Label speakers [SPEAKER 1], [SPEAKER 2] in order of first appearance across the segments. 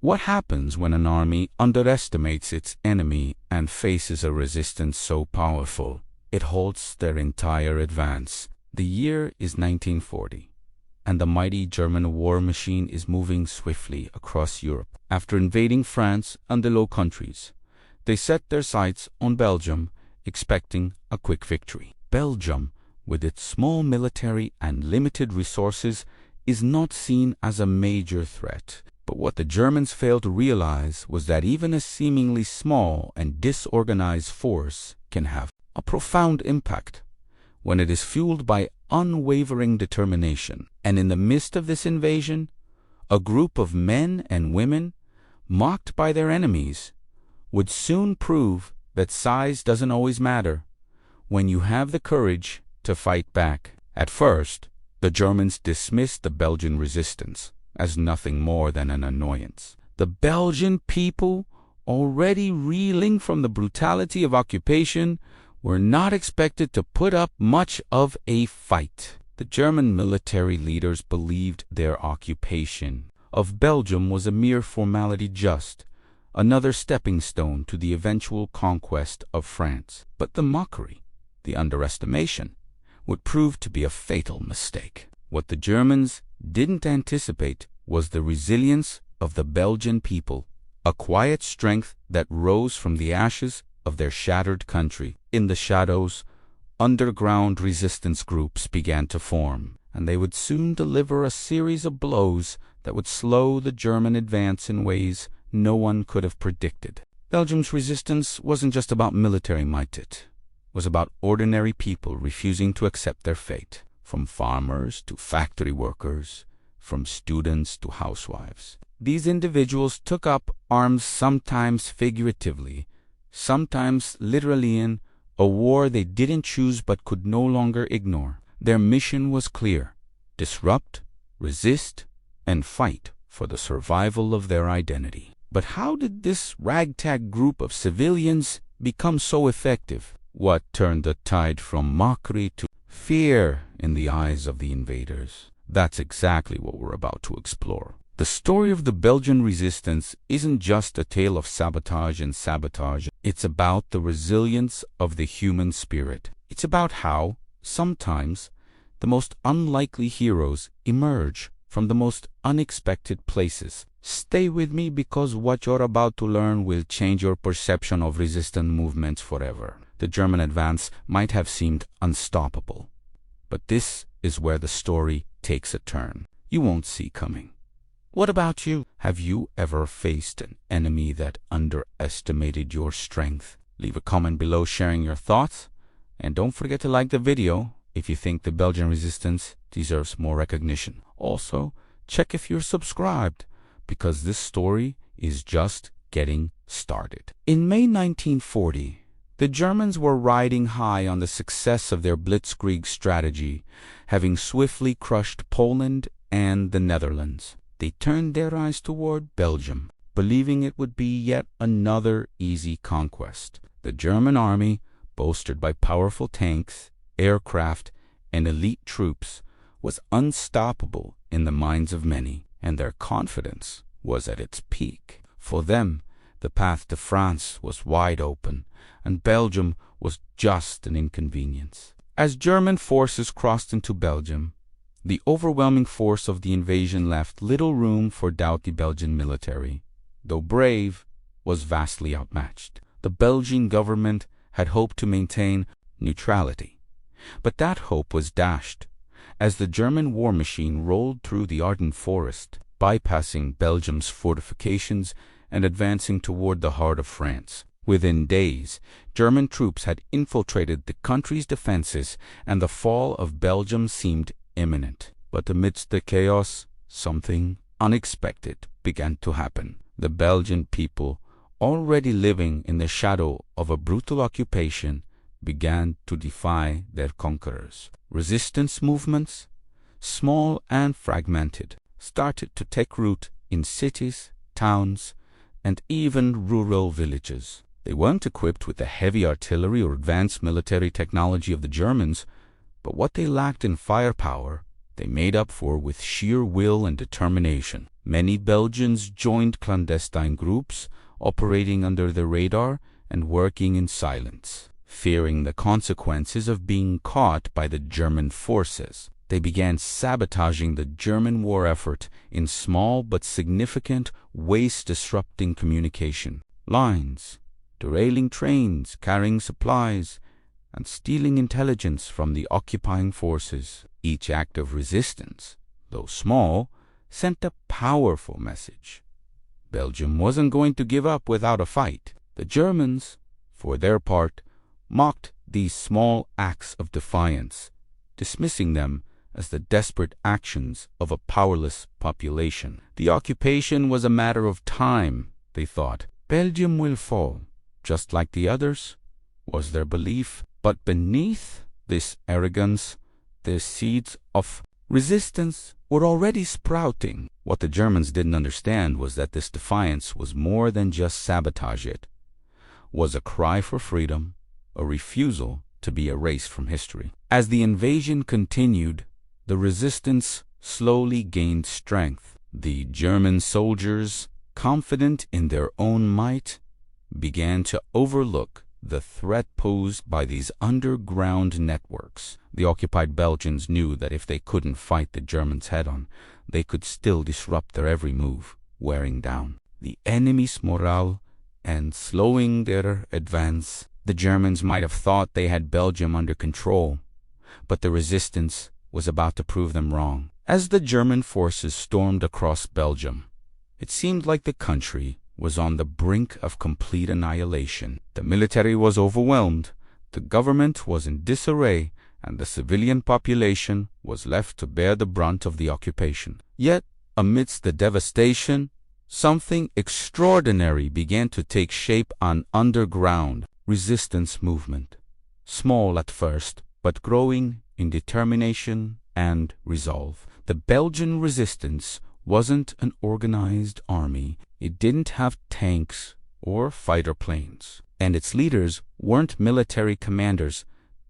[SPEAKER 1] What happens when an army underestimates its enemy and faces a resistance so powerful it halts their entire advance? The year is 1940, and the mighty German war machine is moving swiftly across Europe. After invading France and the Low Countries, they set their sights on Belgium, expecting a quick victory. Belgium, with its small military and limited resources, is not seen as a major threat. But what the Germans failed to realize was that even a seemingly small and disorganized force can have a profound impact when it is fueled by unwavering determination. And in the midst of this invasion, a group of men and women, mocked by their enemies, would soon prove that size doesn't always matter when you have the courage to fight back. At first, the Germans dismissed the Belgian resistance as nothing more than an annoyance. The Belgian people, already reeling from the brutality of occupation, were not expected to put up much of a fight. The German military leaders believed their occupation of Belgium was a mere formality, just another stepping stone to the eventual conquest of France. But the mockery, the underestimation, would prove to be a fatal mistake. What the Germans didn't anticipate was the resilience of the Belgian people, a quiet strength that rose from the ashes of their shattered country. In the shadows, underground resistance groups began to form, and they would soon deliver a series of blows that would slow the German advance in ways no one could have predicted. Belgium's resistance wasn't just about military might, it was about ordinary people refusing to accept their fate, from farmers to factory workers, from students to housewives. These individuals took up arms, sometimes figuratively, sometimes literally, in a war they didn't choose but could no longer ignore. Their mission was clear: disrupt, resist, and fight for the survival of their identity. But how did this ragtag group of civilians become so effective? What turned the tide from mockery to fear in the eyes of the invaders? That's exactly what we're about to explore. The story of the Belgian resistance isn't just a tale of sabotage and sabotage. It's about the resilience of the human spirit. It's about how, sometimes, the most unlikely heroes emerge from the most unexpected places. Stay with me, because what you're about to learn will change your perception of resistance movements forever. The German advance might have seemed unstoppable, but this is where the story takes a turn you won't see coming. What about you? Have you ever faced an enemy that underestimated your strength? Leave a comment below sharing your thoughts, and don't forget to like the video if you think the Belgian resistance deserves more recognition. Also, check if you're subscribed, because this story is just getting started. In May 1940, the Germans were riding high on the success of their blitzkrieg strategy, having swiftly crushed Poland and the Netherlands. They turned their eyes toward Belgium, believing it would be yet another easy conquest. The German army, bolstered by powerful tanks, aircraft, and elite troops, was unstoppable in the minds of many, and their confidence was at its peak. For them, the path to France was wide open, and Belgium was just an inconvenience. As German forces crossed into Belgium, the overwhelming force of the invasion left little room for doubt. The Belgian military, though brave, was vastly outmatched. The Belgian government had hoped to maintain neutrality, but that hope was dashed as the German war machine rolled through the Ardennes forest, bypassing Belgium's fortifications and advancing toward the heart of France. Within days, German troops had infiltrated the country's defenses, and the fall of Belgium seemed imminent. But amidst the chaos, something unexpected began to happen. The Belgian people, already living in the shadow of a brutal occupation, began to defy their conquerors. Resistance movements, small and fragmented, started to take root in cities, towns, and even rural villages. They weren't equipped with the heavy artillery or advanced military technology of the Germans, but what they lacked in firepower they made up for with sheer will and determination. Many Belgians joined clandestine groups, operating under the radar and working in silence. Fearing the consequences of being caught by the German forces, they began sabotaging the German war effort in small but significant ways, disrupting communication lines, derailing trains carrying supplies, and stealing intelligence from the occupying forces. Each act of resistance, though small, sent a powerful message. Belgium wasn't going to give up without a fight. The Germans, for their part, mocked these small acts of defiance, dismissing them as the desperate actions of a powerless population. The occupation was a matter of time, they thought. Belgium will fall, just like the others, was their belief. But beneath this arrogance, the seeds of resistance were already sprouting. What the Germans didn't understand was that this defiance was more than just sabotage. It was a cry for freedom, a refusal to be erased from history. As the invasion continued, the resistance slowly gained strength. The German soldiers, confident in their own might, began to overlook the threat posed by these underground networks. The occupied Belgians knew that if they couldn't fight the Germans head-on, they could still disrupt their every move, wearing down the enemy's morale and slowing their advance. The Germans might have thought they had Belgium under control, but the resistance was about to prove them wrong. As the German forces stormed across Belgium, it seemed like the country was on the brink of complete annihilation. The military was overwhelmed, the government was in disarray, and the civilian population was left to bear the brunt of the occupation. Yet, amidst the devastation, something extraordinary began to take shape: an underground resistance movement. Small at first, but growing in determination and resolve. The Belgian Resistance wasn't an organized army. It didn't have tanks or fighter planes. And its leaders weren't military commanders.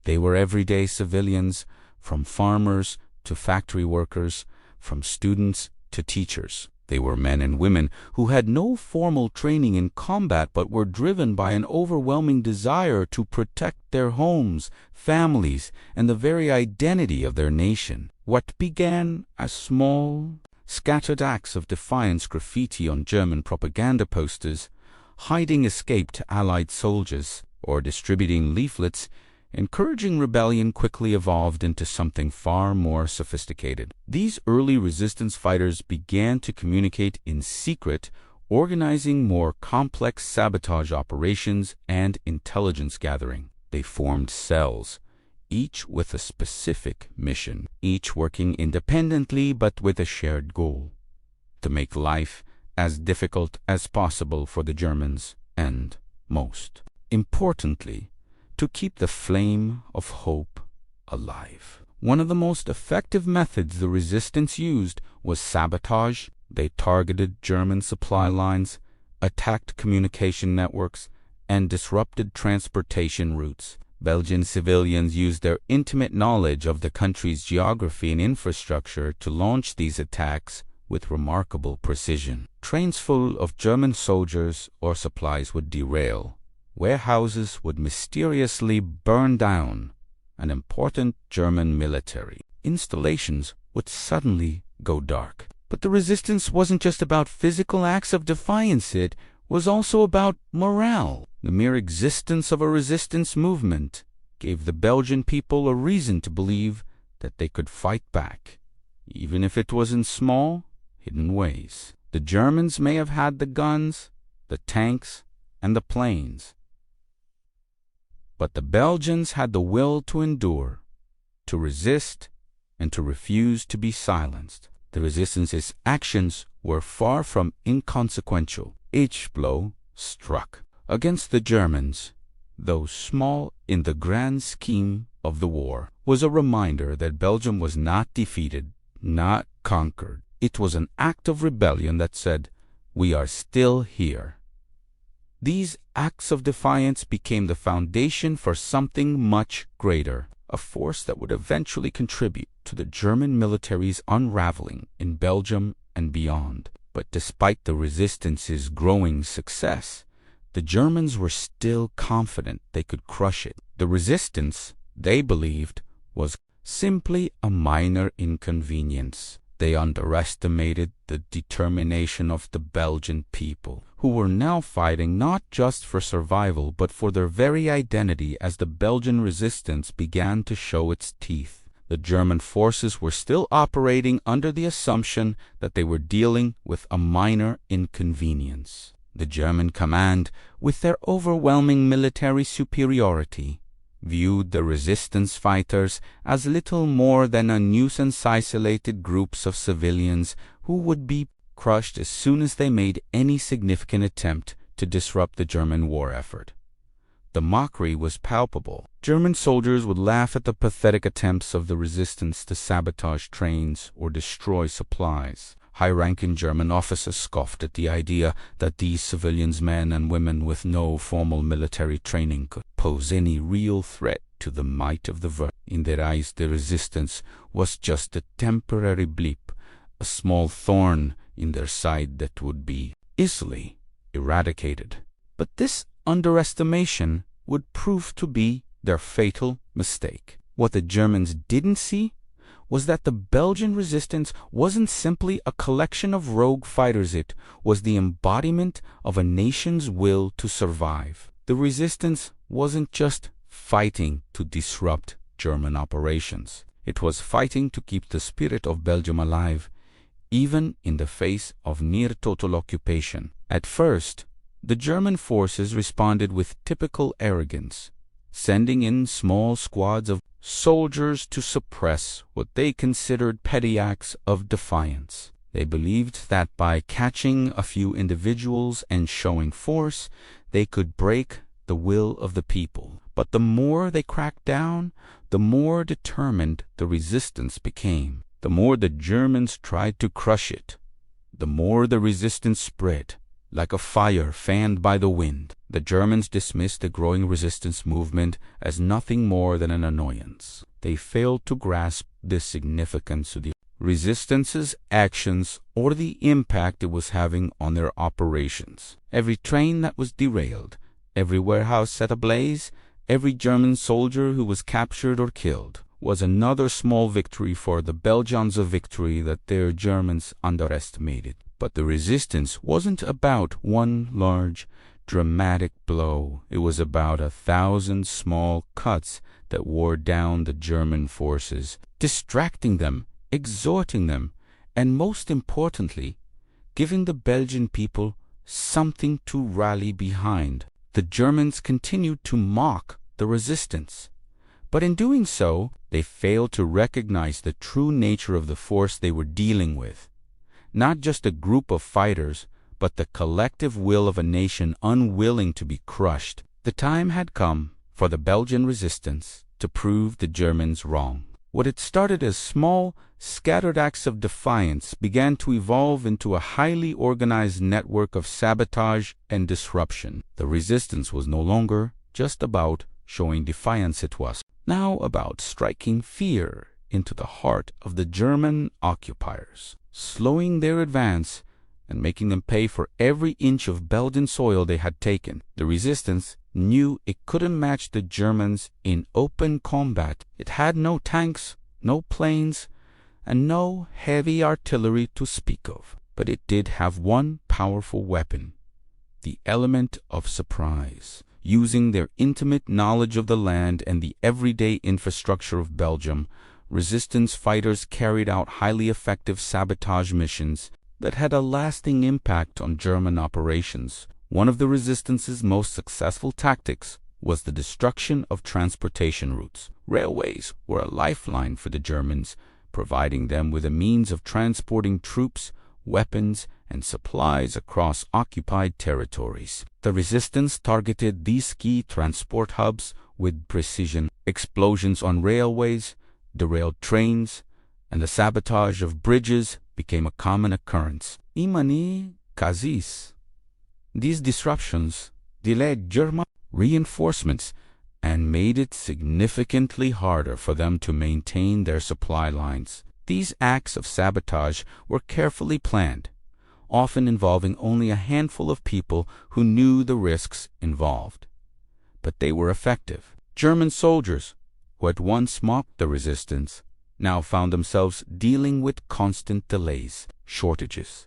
[SPEAKER 1] They were everyday civilians, from farmers to factory workers, from students to teachers. They were men and women who had no formal training in combat but were driven by an overwhelming desire to protect their homes, families, and the very identity of their nation. What began as small, scattered acts of defiance, graffiti on German propaganda posters, hiding escaped Allied soldiers, or distributing leaflets encouraging rebellion, quickly evolved into something far more sophisticated. These early resistance fighters began to communicate in secret, organizing more complex sabotage operations and intelligence gathering. They formed cells, each with a specific mission, each working independently but with a shared goal: to make life as difficult as possible for the Germans and, most importantly, to keep the flame of hope alive. One of the most effective methods the resistance used was sabotage. They targeted German supply lines, attacked communication networks, and disrupted transportation routes. Belgian civilians used their intimate knowledge of the country's geography and infrastructure to launch these attacks with remarkable precision. Trains full of German soldiers or supplies would derail. Warehouses would mysteriously burn down, and important German military installations would suddenly go dark. But the resistance wasn't just about physical acts of defiance, it was also about morale. The mere existence of a resistance movement gave the Belgian people a reason to believe that they could fight back, even if it was in small, hidden ways. The Germans may have had the guns, the tanks, and the planes, but the Belgians had the will to endure, to resist, and to refuse to be silenced. The resistance's actions were far from inconsequential. Each blow struck against the Germans, though small in the grand scheme of the war, was a reminder that Belgium was not defeated, not conquered. It was an act of rebellion that said, "We are still here." These acts of defiance became the foundation for something much greater, a force that would eventually contribute to the German military's unraveling in Belgium and beyond. But despite the resistance's growing success, the Germans were still confident they could crush it. The resistance, they believed, was simply a minor inconvenience. They underestimated the determination of the Belgian people, who were now fighting not just for survival but for their very identity as the Belgian resistance began to show its teeth. The German forces were still operating under the assumption that they were dealing with a minor inconvenience. The German command, with their overwhelming military superiority, viewed the resistance fighters as little more than a nuisance, isolated groups of civilians who would be crushed as soon as they made any significant attempt to disrupt the German war effort. The mockery was palpable. German soldiers would laugh at the pathetic attempts of the resistance to sabotage trains or destroy supplies. High-ranking German officers scoffed at the idea that these civilians, men and women with no formal military training, could pose any real threat to the might of the Wehr. In their eyes, the resistance was just a temporary blip, a small thorn in their side that would be easily eradicated. But this underestimation would prove to be their fatal mistake. What the Germans didn't see was that the Belgian resistance wasn't simply a collection of rogue fighters. It was the embodiment of a nation's will to survive. The resistance wasn't just fighting to disrupt German operations. It was fighting to keep the spirit of Belgium alive, even in the face of near-total occupation. At first, the German forces responded with typical arrogance, sending in small squads of soldiers to suppress what they considered petty acts of defiance. They believed that by catching a few individuals and showing force, they could break the will of the people. But the more they cracked down, the more determined the resistance became. The more the Germans tried to crush it, the more the resistance spread, like a fire fanned by the wind. The Germans dismissed the growing resistance movement as nothing more than an annoyance. They failed to grasp the significance of the resistance's actions or the impact it was having on their operations. Every train that was derailed, every warehouse set ablaze, every German soldier who was captured or killed was another small victory for the Belgians, a victory that their Germans underestimated. But the resistance wasn't about one large, dramatic blow. It was about 1,000 small cuts that wore down the German forces, distracting them, exhorting them, and most importantly, giving the Belgian people something to rally behind. The Germans continued to mock the resistance, but in doing so, they failed to recognize the true nature of the force they were dealing with. Not just a group of fighters, but the collective will of a nation unwilling to be crushed. The time had come for the Belgian resistance to prove the Germans wrong. What had started as small, scattered acts of defiance began to evolve into a highly organized network of sabotage and disruption. The resistance was no longer just about showing defiance. It was now about striking fear into the heart of the German occupiers, slowing their advance and making them pay for every inch of Belgian soil they had taken. The resistance knew it couldn't match the Germans in open combat. It had no tanks, no planes, and no heavy artillery to speak of. But it did have one powerful weapon, the element of surprise. Using their intimate knowledge of the land and the everyday infrastructure of Belgium, resistance fighters carried out highly effective sabotage missions that had a lasting impact on German operations. One of the resistance's most successful tactics was the destruction of transportation routes. Railways were a lifeline for the Germans, providing them with a means of transporting troops, weapons, and supplies across occupied territories. The resistance targeted these key transport hubs with precision. Explosions on railways, derailed trains, and the sabotage of bridges became a common occurrence. In many cases, these disruptions delayed German reinforcements and made it significantly harder for them to maintain their supply lines. These acts of sabotage were carefully planned, often involving only a handful of people who knew the risks involved. But they were effective. German soldiers, who had once mocked the resistance, now found themselves dealing with constant delays, shortages,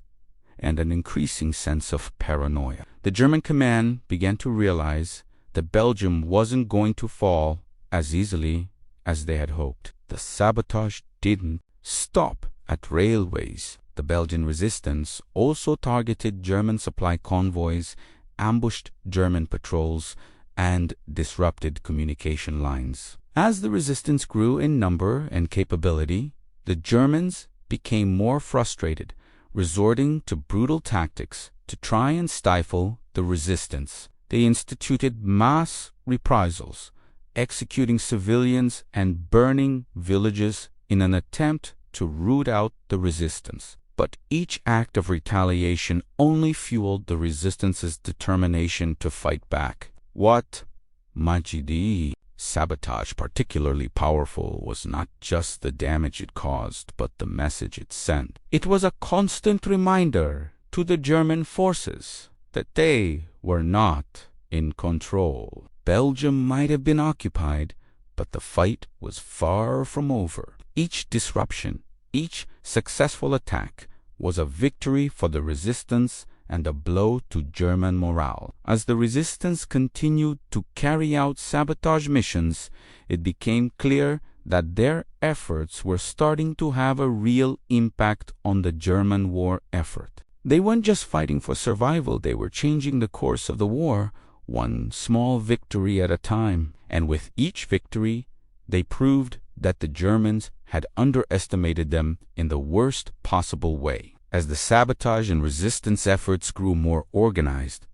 [SPEAKER 1] and an increasing sense of paranoia. The German command began to realize that Belgium wasn't going to fall as easily as they had hoped. The sabotage didn't stop at railways. The Belgian resistance also targeted German supply convoys, ambushed German patrols, and disrupted communication lines. As the resistance grew in number and capability, the Germans became more frustrated, resorting to brutal tactics to try and stifle the resistance. They instituted mass reprisals, executing civilians and burning villages in an attempt to root out the resistance. But each act of retaliation only fueled the resistance's determination to fight back. What made the sabotage particularly powerful was not just the damage it caused, but the message it sent. It was a constant reminder to the German forces that they were not in control. Belgium might have been occupied, but the fight was far from over. Each disruption, each successful attack was a victory for the resistance and a blow to German morale. As the resistance continued to carry out sabotage missions, it became clear that their efforts were starting to have a real impact on the German war effort. They weren't just fighting for survival, they were changing the course of the war, one small victory at a time. And with each victory, they proved that the Germans had underestimated them in the worst possible way. As the sabotage and resistance efforts grew more organized,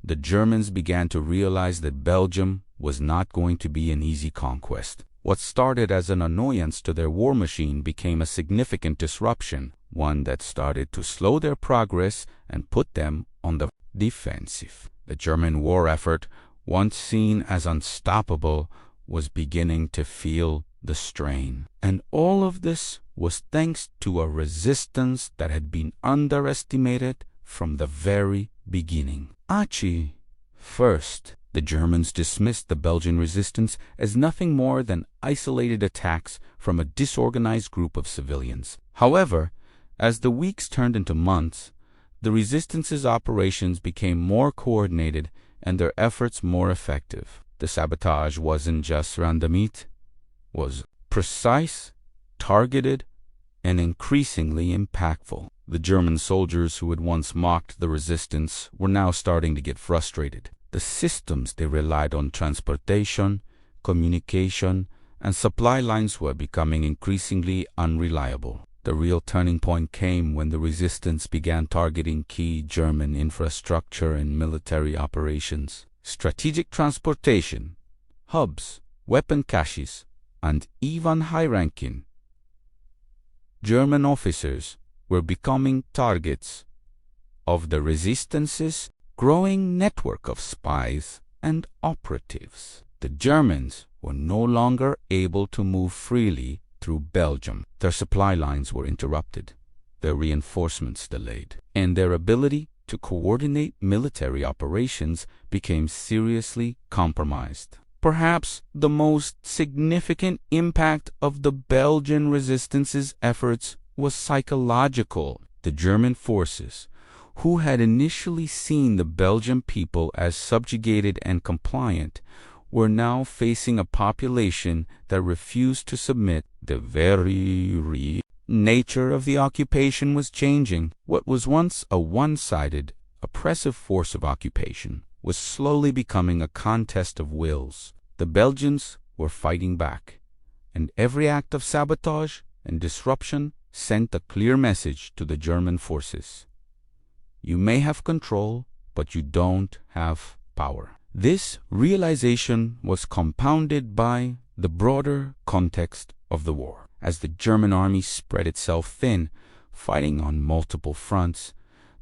[SPEAKER 1] the Germans began to realize that Belgium was not going to be an easy conquest. What started as an annoyance to their war machine became a significant disruption, one that started to slow their progress and put them on the defensive. The German war effort, once seen as unstoppable, was beginning to feel the strain. And all of this was thanks to a resistance that had been underestimated from the very beginning. First, the Germans dismissed the Belgian resistance as nothing more than isolated attacks from a disorganized group of civilians. However, as the weeks turned into months, the resistance's operations became more coordinated and their efforts more effective. The sabotage wasn't just random, it was precise, targeted, and increasingly impactful. The German soldiers who had once mocked the resistance were now starting to get frustrated. The systems they relied on, transportation, communication, and supply lines, were becoming increasingly unreliable. The real turning point came when the resistance began targeting key German infrastructure and military operations. Strategic transportation, hubs, weapon caches, and even high-ranking German officers were becoming targets of the resistance's growing network of spies and operatives. The Germans were no longer able to move freely through Belgium. Their supply lines were interrupted, their reinforcements delayed, and their ability to coordinate military operations became seriously compromised. Perhaps the most significant impact of the Belgian resistance's efforts was psychological. The German forces, who had initially seen the Belgian people as subjugated and compliant, were now facing a population that refused to submit. The very nature of the occupation was changing. What was once a one-sided, oppressive force of occupation was slowly becoming a contest of wills. The Belgians were fighting back, and every act of sabotage and disruption sent a clear message to the German forces. You may have control, but you don't have power. This realization was compounded by the broader context of the war. As the German army spread itself thin, fighting on multiple fronts,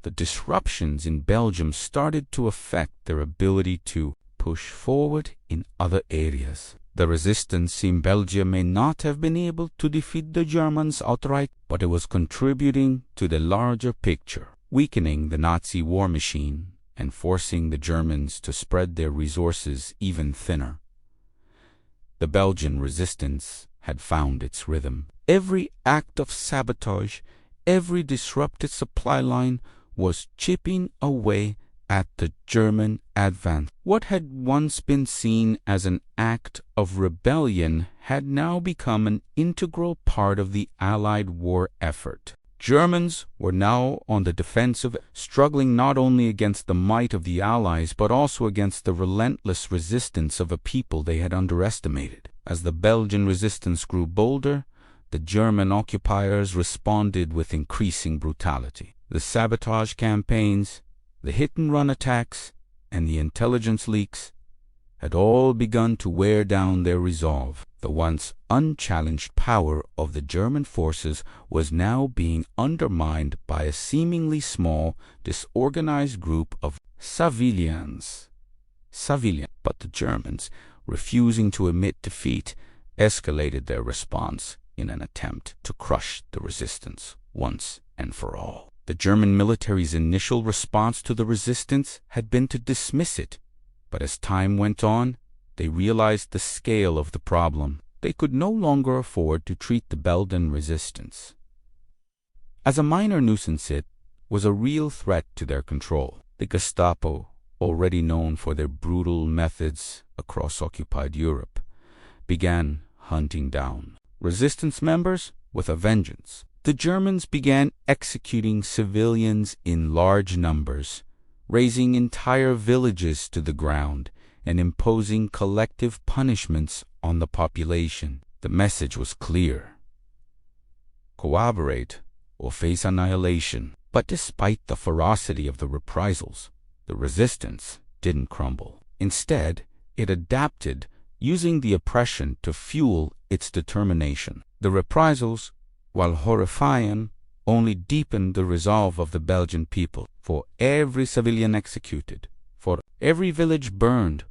[SPEAKER 1] the disruptions in Belgium started to affect their ability to push forward in other areas. The resistance in Belgium may not have been able to defeat the Germans outright, but it was contributing to the larger picture, weakening the Nazi war machine and forcing the Germans to spread their resources even thinner. The Belgian resistance had found its rhythm. Every act of sabotage, every disrupted supply line was chipping away at the German advance. What had once been seen as an act of rebellion had now become an integral part of the Allied war effort. Germans were now on the defensive, struggling not only against the might of the Allies, but also against the relentless resistance of a people they had underestimated. As the Belgian resistance grew bolder, the German occupiers responded with increasing brutality. The sabotage campaigns, the hit-and-run attacks, and the intelligence leaks had all begun to wear down their resolve. The once unchallenged power of the German forces was now being undermined by a seemingly small, disorganized group of civilians. But the Germans, refusing to admit defeat, escalated their response in an attempt to crush the resistance once and for all. The German military's initial response to the resistance had been to dismiss it, but as time went on, they realized the scale of the problem. They could no longer afford to treat the Belgian resistance as a minor nuisance. It was a real threat to their control. The Gestapo, already known for their brutal methods across occupied Europe, began hunting down resistance members with a vengeance. The Germans began executing civilians in large numbers, razing entire villages to the ground, and imposing collective punishments on the population. The message was clear: cooperate or face annihilation. But despite the ferocity of the reprisals, the resistance didn't crumble. Instead, it adapted, using the oppression to fuel its determination. The reprisals, while horrifying, only deepened the resolve of the Belgian people. For every civilian executed, for every village burned,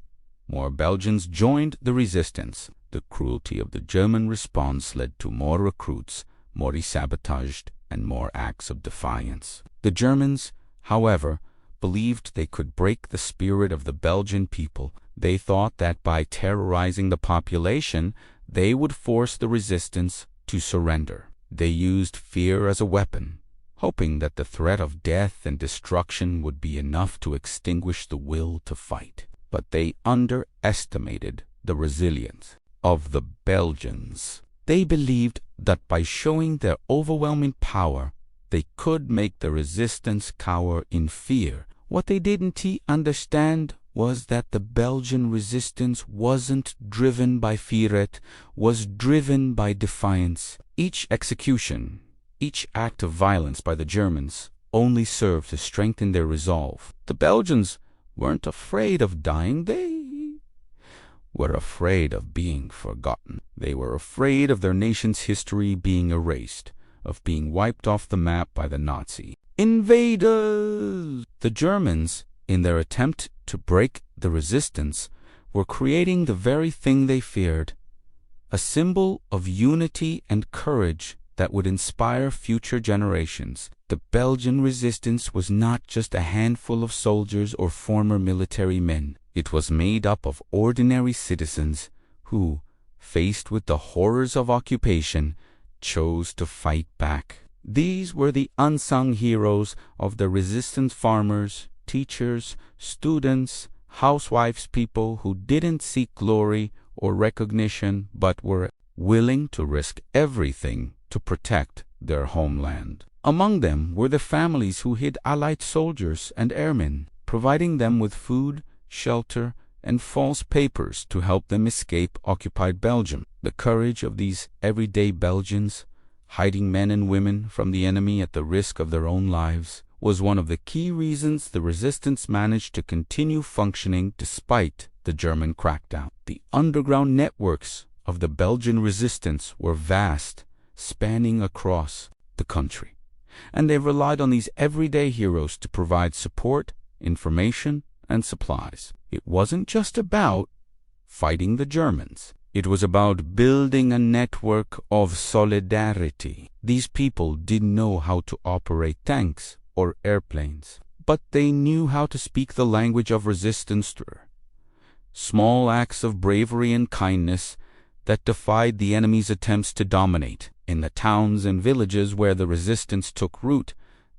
[SPEAKER 1] more Belgians joined the resistance. The cruelty of the German response led to more recruits, more sabotaged, and more acts of defiance. The Germans, however, believed they could break the spirit of the Belgian people. They thought that by terrorizing the population, they would force the resistance to surrender. They used fear as a weapon, hoping that the threat of death and destruction would be enough to extinguish the will to fight. But they underestimated the resilience of the Belgians. They believed that by showing their overwhelming power, they could make the resistance cower in fear. What they didn't understand was that the Belgian resistance wasn't driven by fear, it was driven by defiance. Each execution, each act of violence by the Germans only served to strengthen their resolve. The Belgians weren't afraid of dying, they were afraid of being forgotten. They were afraid of their nation's history being erased, of being wiped off the map by the Nazi invaders. The Germans, in their attempt to break the resistance, were creating the very thing they feared, a symbol of unity and courage that would inspire future generations. The Belgian resistance was not just a handful of soldiers or former military men. It was made up of ordinary citizens who, faced with the horrors of occupation, chose to fight back. These were the unsung heroes of the resistance: farmers, teachers, students, housewives, people who didn't seek glory or recognition but were willing to risk everything to protect their homeland. Among them were the families who hid Allied soldiers and airmen, providing them with food, shelter, and false papers to help them escape occupied Belgium. The courage of these everyday Belgians, hiding men and women from the enemy at the risk of their own lives, was one of the key reasons the resistance managed to continue functioning despite the German crackdown. The underground networks of the Belgian resistance were vast, spanning across the country, and they relied on these everyday heroes to provide support, information, and supplies. It wasn't just about fighting the Germans. It was about building a network of solidarity. These people didn't know how to operate tanks or airplanes, but they knew how to speak the language of resistance through small acts of bravery and kindness that defied the enemy's attempts to dominate. In the towns and villages where the resistance took root,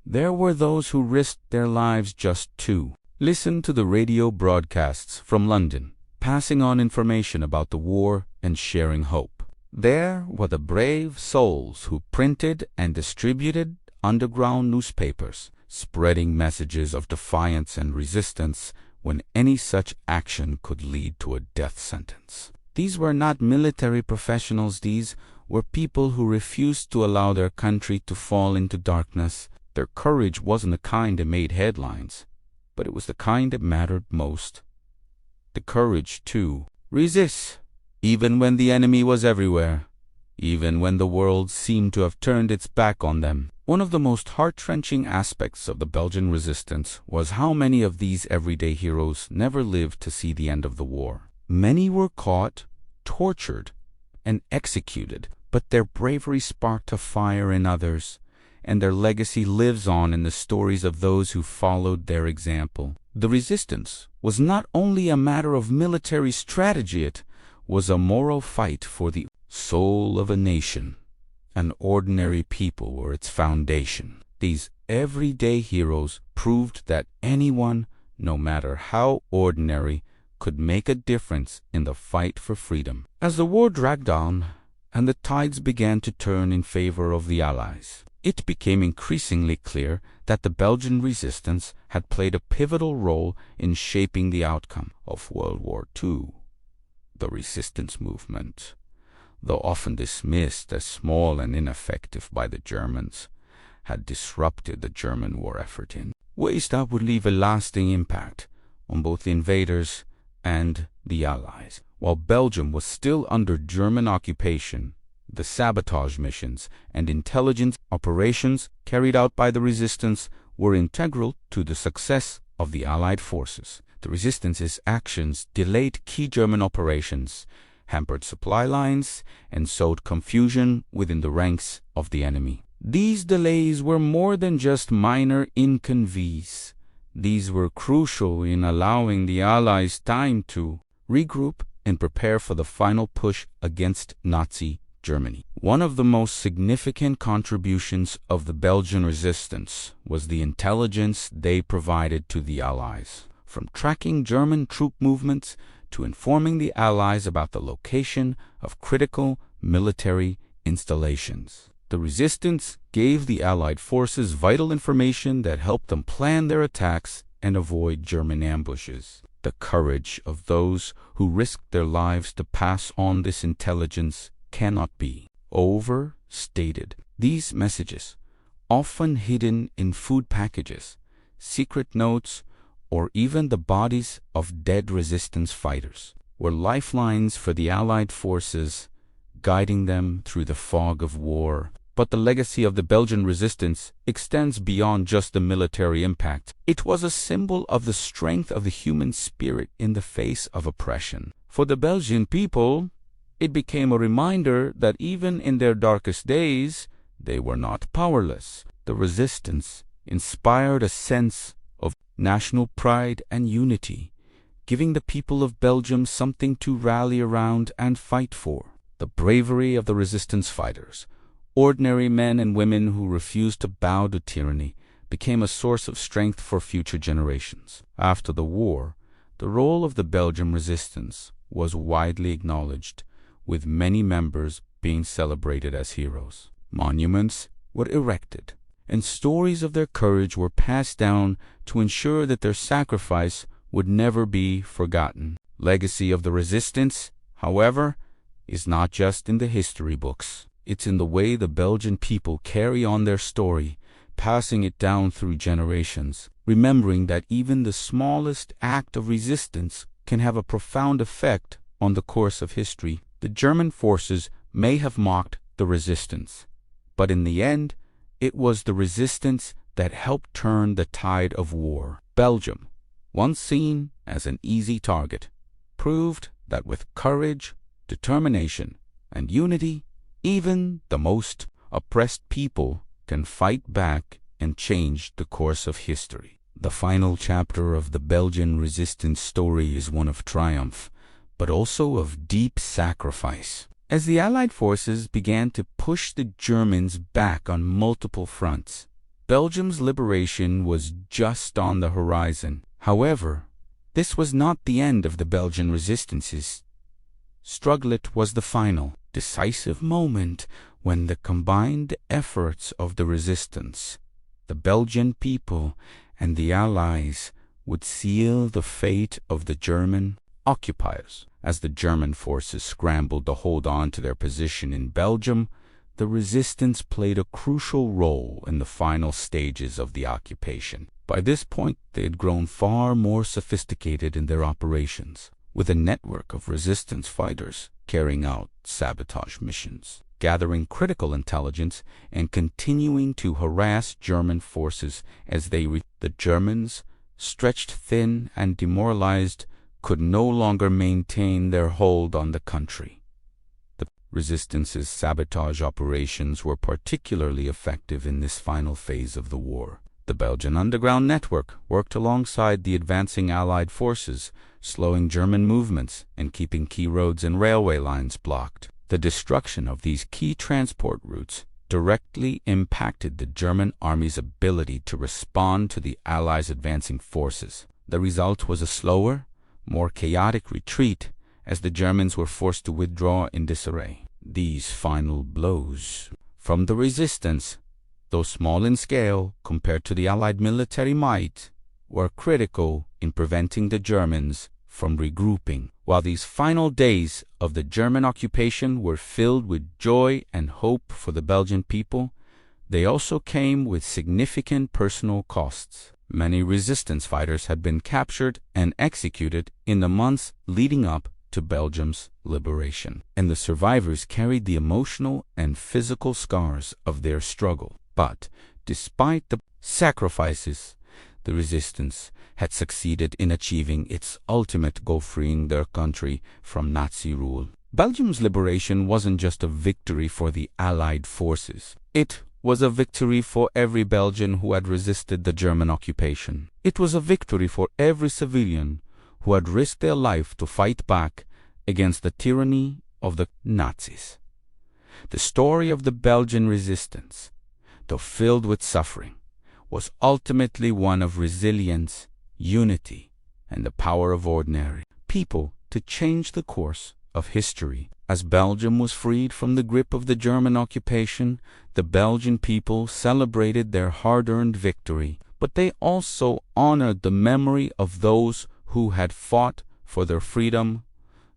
[SPEAKER 1] there were those who risked their lives just to listen to the radio broadcasts from London, passing on information about the war and sharing hope. There were the brave souls who printed and distributed underground newspapers, spreading messages of defiance and resistance when any such action could lead to a death sentence. These were not military professionals. These were people who refused to allow their country to fall into darkness. Their courage wasn't the kind that made headlines, but it was the kind that mattered most. The courage to resist, even when the enemy was everywhere, even when the world seemed to have turned its back on them. One of the most heart-wrenching aspects of the Belgian resistance was how many of these everyday heroes never lived to see the end of the war. Many were caught, tortured, and executed, but their bravery sparked a fire in others, and their legacy lives on in the stories of those who followed their example. The resistance was not only a matter of military strategy, it was a moral fight for the soul of a nation. And ordinary people were its foundation. These everyday heroes proved that anyone, no matter how ordinary, could make a difference in the fight for freedom. As the war dragged on and the tides began to turn in favor of the Allies, it became increasingly clear that the Belgian resistance had played a pivotal role in shaping the outcome of World War II. The resistance movement, though often dismissed as small and ineffective by the Germans, had disrupted the German war effort in ways that would leave a lasting impact on both the invaders and the Allies. While Belgium was still under German occupation, the sabotage missions and intelligence operations carried out by the resistance were integral to the success of the Allied forces. The resistance's actions delayed key German operations, hampered supply lines, and sowed confusion within the ranks of the enemy. These delays were more than just minor inconveniences. These were crucial in allowing the Allies time to regroup and prepare for the final push against Nazi Germany. One of the most significant contributions of the Belgian resistance was the intelligence they provided to the Allies. From tracking German troop movements to informing the Allies about the location of critical military installations, the resistance gave the Allied forces vital information that helped them plan their attacks and avoid German ambushes. The courage of those who risked their lives to pass on this intelligence cannot be overstated. These messages, often hidden in food packages, secret notes, or even the bodies of dead resistance fighters, were lifelines for the Allied forces, guiding them through the fog of war. But the legacy of the Belgian resistance extends beyond just the military impact. It was a symbol of the strength of the human spirit in the face of oppression. For the Belgian people, it became a reminder that even in their darkest days, they were not powerless. The resistance inspired a sense of national pride and unity, giving the people of Belgium something to rally around and fight for. The bravery of the resistance fighters, ordinary men and women who refused to bow to tyranny, became a source of strength for future generations. After the war, the role of the Belgian resistance was widely acknowledged, with many members being celebrated as heroes. Monuments were erected, and stories of their courage were passed down to ensure that their sacrifice would never be forgotten. Legacy of the resistance, however, is not just in the history books. It's in the way the Belgian people carry on their story, passing it down through generations, remembering that even the smallest act of resistance can have a profound effect on the course of history. The German forces may have mocked the resistance, but in the end, it was the resistance that helped turn the tide of war. Belgium, once seen as an easy target, proved that with courage, determination, and unity, even the most oppressed people can fight back and change the course of history. The final chapter of the Belgian resistance story is one of triumph, but also of deep sacrifice. As the Allied forces began to push the Germans back on multiple fronts, Belgium's liberation was just on the horizon. However, this was not the end of the Belgian resistance's struggle. It was the final, decisive moment when the combined efforts of the resistance, the Belgian people, and the Allies would seal the fate of the German occupiers. As the German forces scrambled to hold on to their position in Belgium, the resistance played a crucial role in the final stages of the occupation. By this point, they had grown far more sophisticated in their operations, with a network of resistance fighters carrying out sabotage missions, gathering critical intelligence, and continuing to harass German forces as the Germans, stretched thin and demoralized, could no longer maintain their hold on the country. The resistance's sabotage operations were particularly effective in this final phase of the war. The Belgian underground network worked alongside the advancing Allied forces, slowing German movements and keeping key roads and railway lines blocked. The destruction of these key transport routes directly impacted the German army's ability to respond to the Allies' advancing forces. The result was a slower, more chaotic retreat as the Germans were forced to withdraw in disarray. These final blows from the resistance, though small in scale compared to the Allied military might, were critical in preventing the Germans from regrouping. While these final days of the German occupation were filled with joy and hope for the Belgian people, they also came with significant personal costs. Many resistance fighters had been captured and executed in the months leading up to Belgium's liberation, and the survivors carried the emotional and physical scars of their struggle. But despite the sacrifices, the resistance had succeeded in achieving its ultimate goal, freeing their country from Nazi rule. Belgium's liberation wasn't just a victory for the Allied forces. It was a victory for every Belgian who had resisted the German occupation. It was a victory for every civilian who had risked their life to fight back against the tyranny of the Nazis. The story of the Belgian resistance, though filled with suffering, was ultimately one of resilience, unity, and the power of ordinary people to change the course of history. As Belgium was freed from the grip of the German occupation, the Belgian people celebrated their hard-earned victory, but they also honored the memory of those who had fought for their freedom,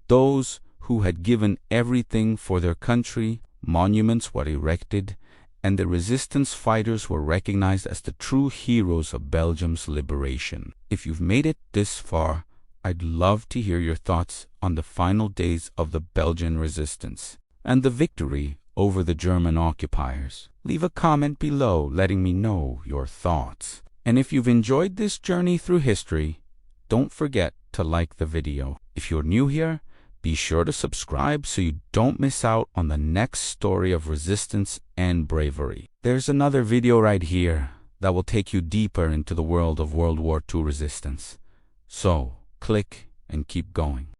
[SPEAKER 1] those who had given everything for their country. Monuments were erected, and the resistance fighters were recognized as the true heroes of Belgium's liberation. If you've made it this far, I'd love to hear your thoughts on the final days of the Belgian resistance and the victory over the German occupiers. Leave a comment below letting me know your thoughts. And if you've enjoyed this journey through history, don't forget to like the video. If you're new here, be sure to subscribe so you don't miss out on the next story of resistance and bravery. There's another video right here that will take you deeper into the world of World War II resistance. So, click and keep going.